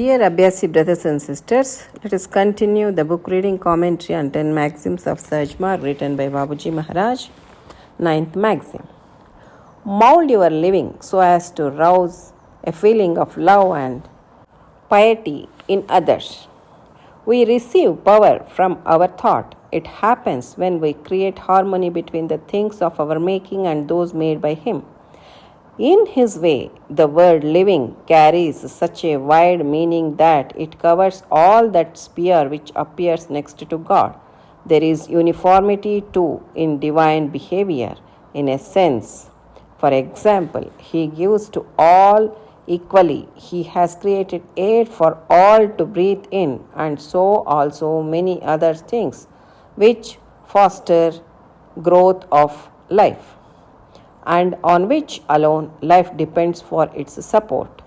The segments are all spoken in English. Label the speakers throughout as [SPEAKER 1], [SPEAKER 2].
[SPEAKER 1] Dear Abhyasi brothers and sisters, let us continue the book reading commentary on 10 Maxims of Sajma written by Babuji Maharaj. Ninth Maxim. Mold your living so as to rouse a feeling of love and piety in others. We receive power from our thought. It happens when we create harmony between the things of our making and those made by Him. In his way, the word living carries such a wide meaning that it covers all that sphere which appears next to God. There is uniformity too in divine behavior, in a sense. For example, He gives to all equally. He has created air for all to breathe in, and so also many other things which foster growth of life, and on which alone life depends for its support.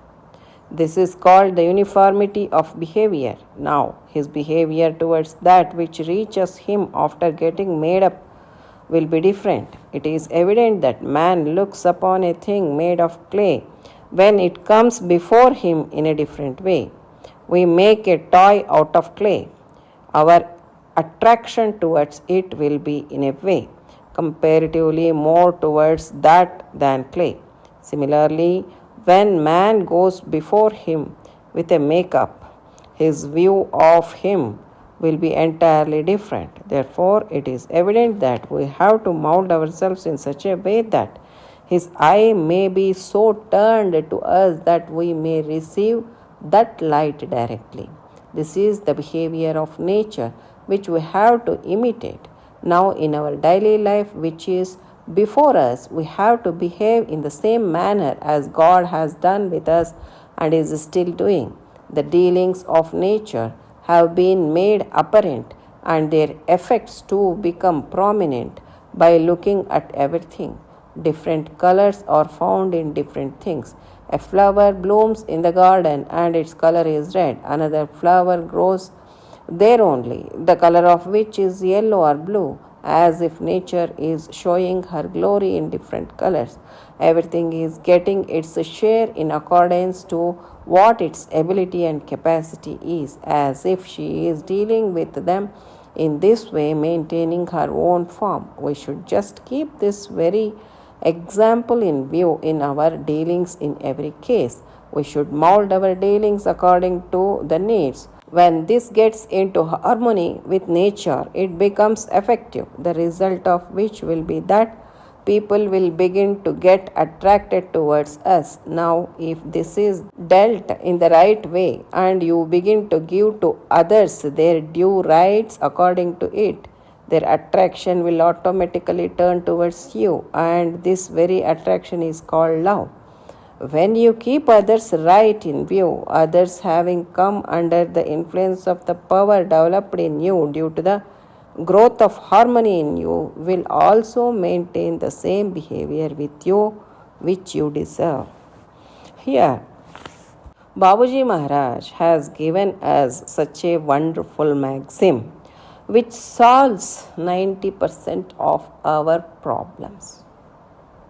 [SPEAKER 1] This is called the uniformity of behavior. Now, his behavior towards that which reaches him after getting made up will be different. It is evident that man looks upon a thing made of clay when it comes before him in a different way. We make a toy out of clay. Our attraction towards it will be in a way comparatively more towards that than clay. Similarly, when man goes before him with a make-up, his view of him will be entirely different. Therefore, it is evident that we have to mold ourselves in such a way that his eye may be so turned to us that we may receive that light directly. This is the behavior of nature which we have to imitate. Now, in our daily life, which is before us, we have to behave in the same manner as God has done with us and is still doing. The dealings of nature have been made apparent, and their effects too become prominent by looking at everything. Different colors are found in different things. A flower blooms in the garden and its color is red. Another flower grows there only, the color of which is yellow or blue, as if nature is showing her glory in different colors. Everything is getting its share in accordance to what its ability and capacity is, as if she is dealing with them in this way, maintaining her own form. We should just keep this very example in view in our dealings in every case. We should mold our dealings according to the needs. When this gets into harmony with nature, it becomes effective, the result of which will be that people will begin to get attracted towards us. Now, if this is dealt in the right way and you begin to give to others their due rights according to it, their attraction will automatically turn towards you, and this very attraction is called love. When you keep others right in view, others having come under the influence of the power developed in you due to the growth of harmony in you, will also maintain the same behavior with you which you deserve. Here, Babuji Maharaj has given us such a wonderful maxim which solves 90% of our problems.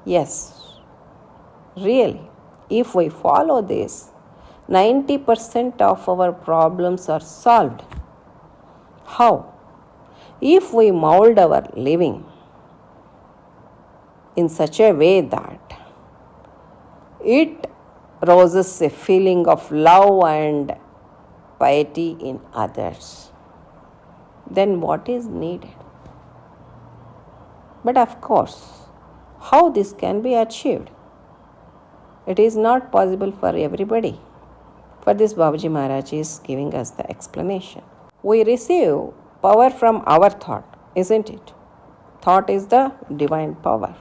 [SPEAKER 1] Yes, really. If we follow this, 90% of our problems are solved. How? If we mold our living in such a way that it rouses a feeling of love and piety in others, then what is needed? But of course, how this can be achieved? It is not possible for everybody. For this, Babuji Maharaj is giving us the explanation. We receive power from our thought, isn't it? Thought is the divine power.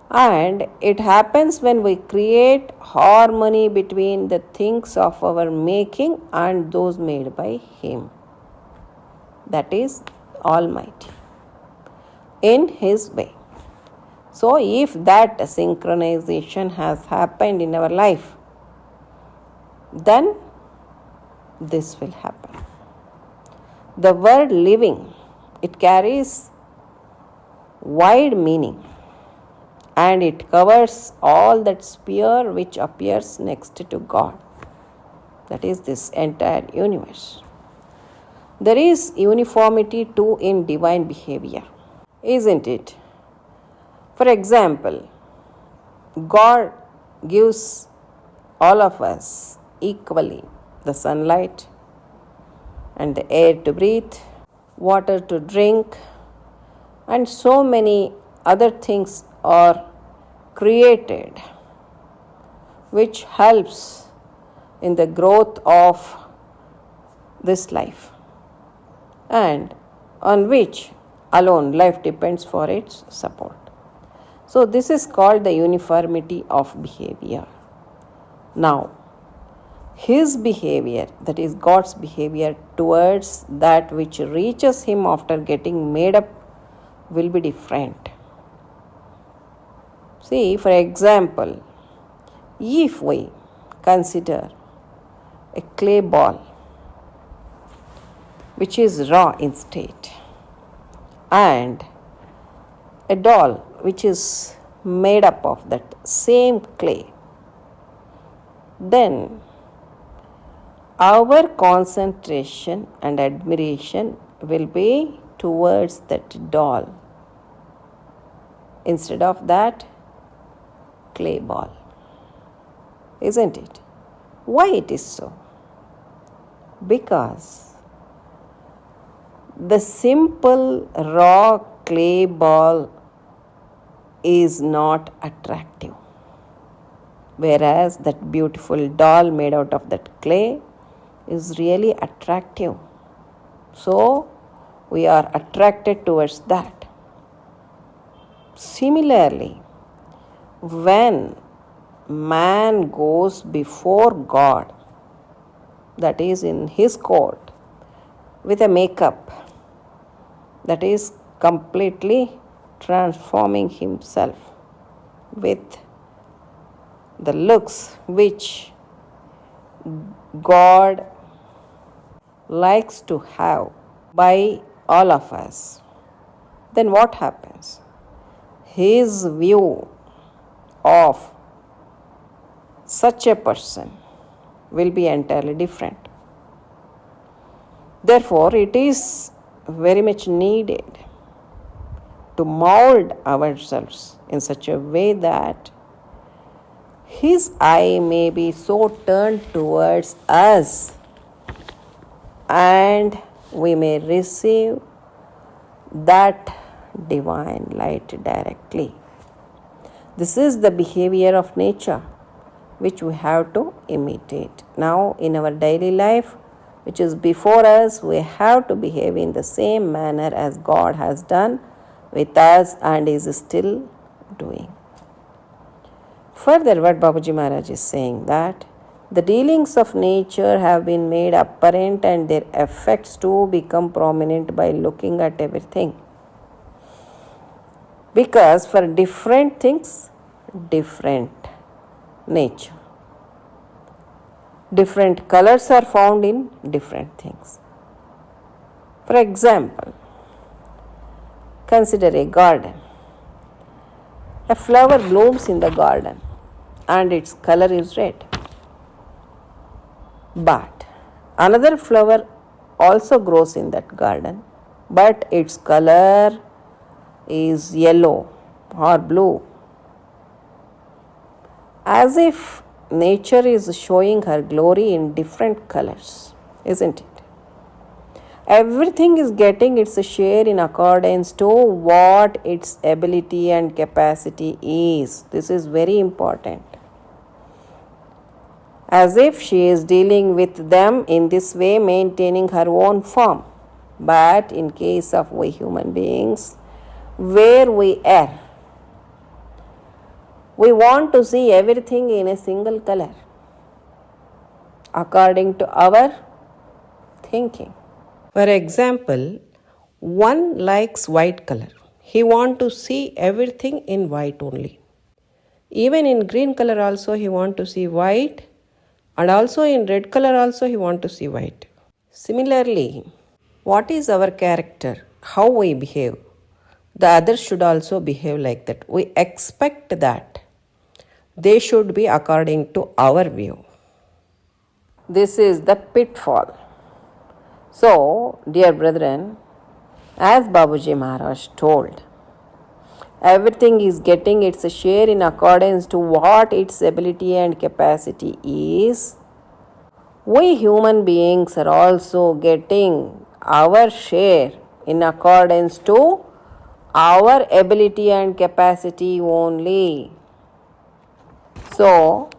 [SPEAKER 1] And it happens when we create harmony between the things of our making and those made by Him. That is Almighty, in His way. So, if that synchronization has happened in our life, then this will happen. The word living, it carries wide meaning, and it covers all that sphere which appears next to God. that is this entire universe. There is uniformity too in divine behavior, isn't it? For example, God gives all of us equally the sunlight and the air to breathe, water to drink, and so many other things are created which helps in the growth of this life and on which alone life depends for its support. So this is called the uniformity of behavior. Now, his behavior, that is God's behavior towards that which reaches him after getting made up, will be different. See, for example, if we consider a clay ball which is raw in state and a doll which is made up of that same clay, then our concentration and admiration will be towards that doll instead of that clay ball, isn't it? Why it is so? Because the simple raw clay ball is not attractive, whereas that beautiful doll made out of that clay is really attractive. So we are attracted towards that. Similarly, when man goes before God, that is in his court, with a makeup, that is completely transforming himself with the looks which God likes to have by all of us, then what happens? His view of such a person will be entirely different. Therefore, it is very much needed to mold ourselves in such a way that his eye may be so turned towards us and we may receive that divine light directly. This is the behavior of nature which we have to imitate. Now, in our daily life, which is before us, we have to behave in the same manner as God has done with us and is still doing. Further, what Babuji Maharaj is saying that the dealings of nature have been made apparent and their effects too become prominent by looking at everything. Because for different things, different nature. Different colors are found in different things. For example, consider a garden. A flower blooms in the garden and its color is red. But another flower also grows in that garden, but its color is yellow or blue. As if nature is showing her glory in different colors, isn't it? Everything is getting its share in accordance to what its ability and capacity is. This is very important. As if she is dealing with them in this way, maintaining her own form. But in case of we human beings, where we err, we want to see everything in a single color, according to our thinking. For example, one likes white color. He wants to see everything in white only. Even in green color also he wants to see white, and also in red color also he wants to see white. Similarly, what is our character, how we behave, the others should also behave like that. We expect that they should be according to our view. This is the pitfall. So, dear brethren, as Babuji Maharaj told, everything is getting its share in accordance to what its ability and capacity is. We human beings are also getting our share in accordance to our ability and capacity only. So,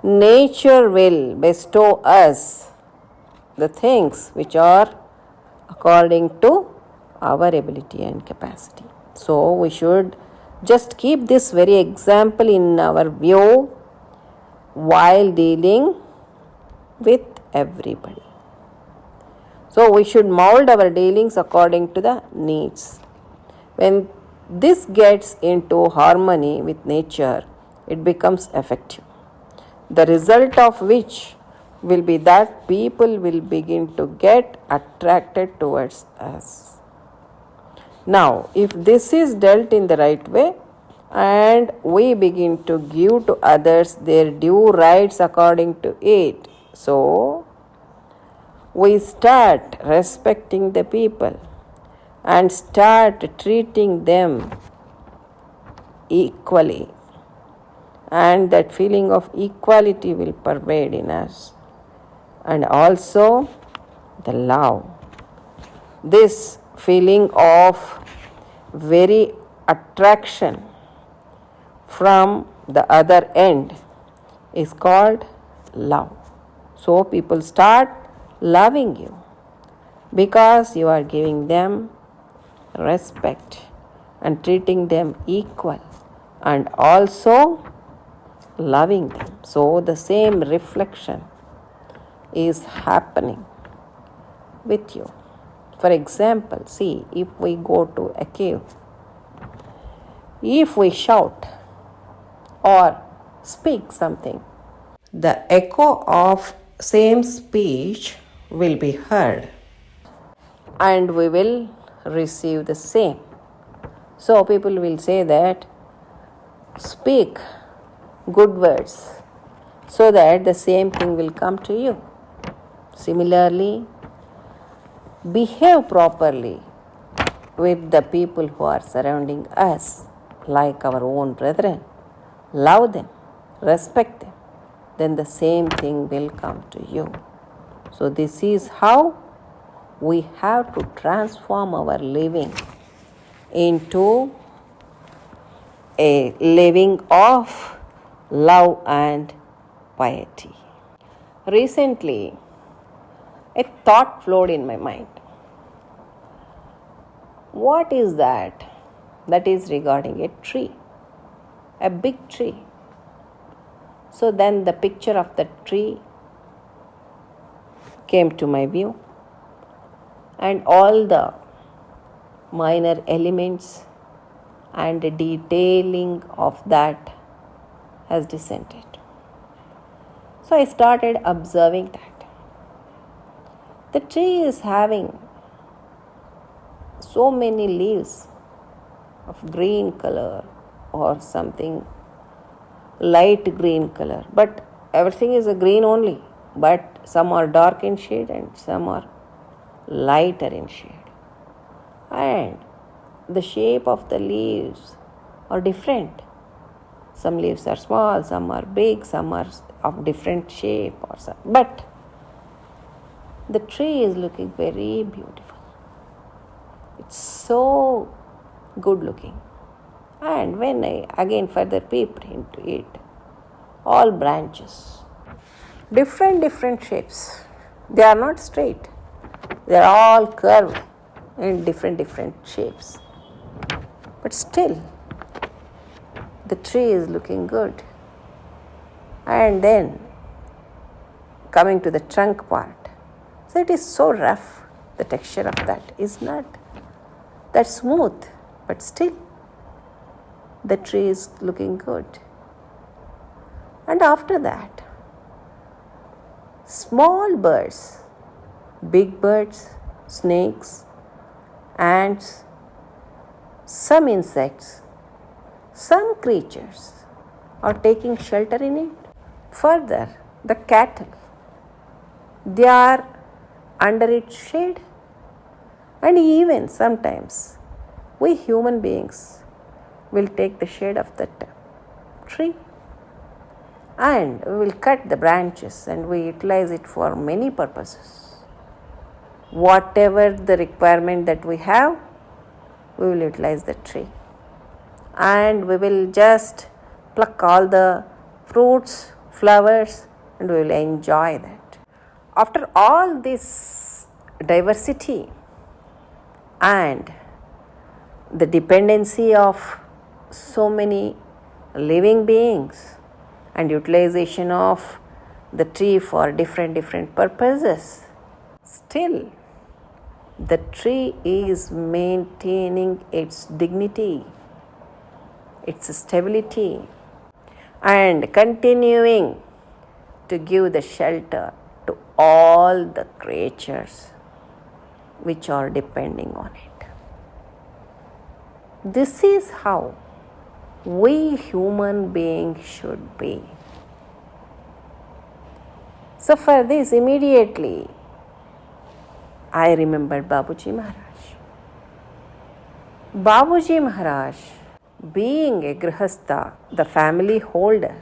[SPEAKER 1] nature will bestow us the things which are according to our ability and capacity. So, we should just keep this very example in our view while dealing with everybody. So, we should mold our dealings according to the needs. When this gets into harmony with nature, it becomes effective. The result of which will be that people will begin to get attracted towards us. Now, if this is dealt in the right way and we begin to give to others their due rights according to it, so we start respecting the people and start treating them equally, and that feeling of equality will pervade in us, and also the love. This feeling of very attraction from the other end is called love. So people start loving you because you are giving them respect and treating them equal and also loving them. So the same reflection is happening with you. For example, see, if we go to a cave, if we shout or speak something, the echo of same speech will be heard and we will receive the same. So people will say that speak good words so that the same thing will come to you. Similarly, behave properly with the people who are surrounding us like our own brethren. Love them, respect them, then the same thing will come to you. So this is how we have to transform our living into a living of love and piety. Recently, a thought flowed in my mind. What is that? That is regarding a tree, a big tree. So then the picture of the tree came to my view, and all the minor elements and the detailing of that has descended. So I started observing that. The tree is having so many leaves of green color or something light green color, but everything is a green only, but some are dark in shade and some are lighter in shade, and the shape of the leaves are different. Some leaves are small, some are big, some are of different shape or some, but the tree is looking very beautiful. It's so good looking. And when I again further peeped into it, all branches, different shapes. They are not straight. They are all curved in different shapes. But still, the tree is looking good. And then, coming to the trunk part, so it is so rough. The texture of that is not that smooth, but still, the tree is looking good. And after that, small birds, big birds, snakes, ants, some insects, some creatures are taking shelter in it. Further, the cattle, they are under its shade. And even sometimes we human beings will take the shade of that tree and we will cut the branches and we utilize it for many purposes. Whatever the requirement that we have, we will utilize the tree and we will just pluck all the fruits, flowers, and we will enjoy that. After all this diversity and the dependency of so many living beings and utilization of the tree for different purposes, still the tree is maintaining its dignity, its stability, and continuing to give the shelter to all the creatures which are depending on it. This is how we human beings should be. So for this, immediately I remembered Babuji Maharaj. Babuji Maharaj, being a grihastha, the family holder,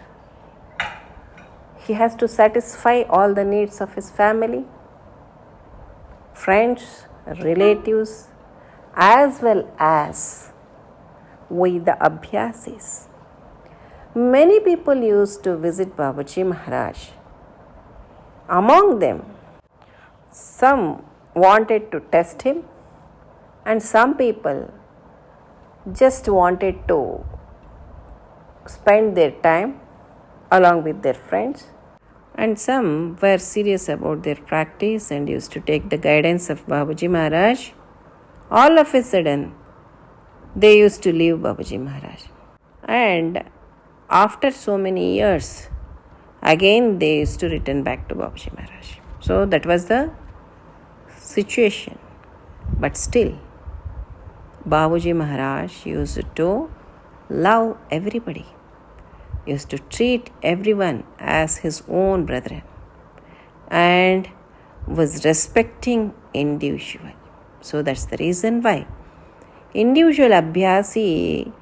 [SPEAKER 1] he has to satisfy all the needs of his family, friends, relatives, as well as with the abhyasis. Many people used to visit Babuji Maharaj. Among them, some wanted to test him and some people just wanted to spend their time along with their friends, and some were serious about their practice and used to take the guidance of Babuji Maharaj. All of a sudden, they used to leave Babuji Maharaj. And after so many years, again they used to return back to Babuji Maharaj. So that was the situation. But still, Babuji Maharaj used to love everybody, used to treat everyone as his own brethren, and was respecting individual. So that's the reason why individual abhyasi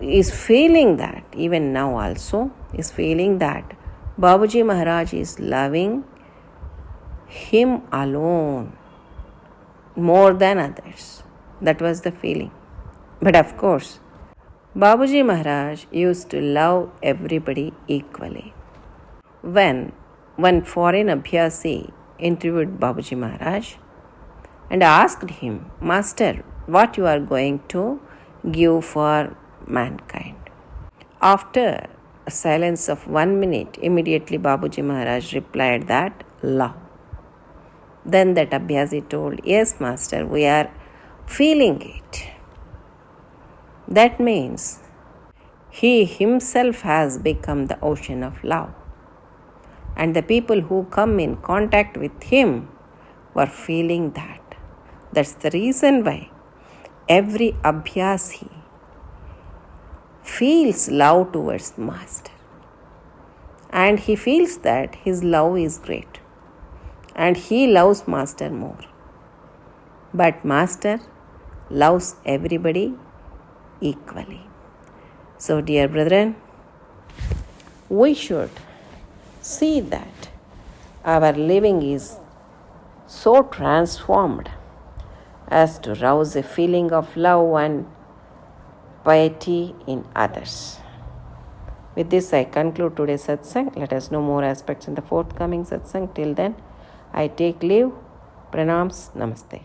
[SPEAKER 1] is feeling that, even now also, is feeling that Babuji Maharaj is loving him alone more than others. That was the feeling. But of course, Babuji Maharaj used to love everybody equally. When one foreign abhyasi interviewed Babuji Maharaj and asked him, Master, what you are going to give for mankind? After a silence of 1 minute, immediately Babuji Maharaj replied that love. Then that abhyasi told, yes, Master, we are feeling it. That means he himself has become the ocean of love. And the people who come in contact with him were feeling that. That's the reason why every abhyasi feels love towards Master. And he feels that his love is great. And he loves Master more. But Master loves everybody equally. So, dear brethren, we should see that our living is so transformed as to rouse a feeling of love and piety in others. With this, I conclude today's satsang. Let us know more aspects in the forthcoming satsang. Till then, I take leave. Pranams. Namaste.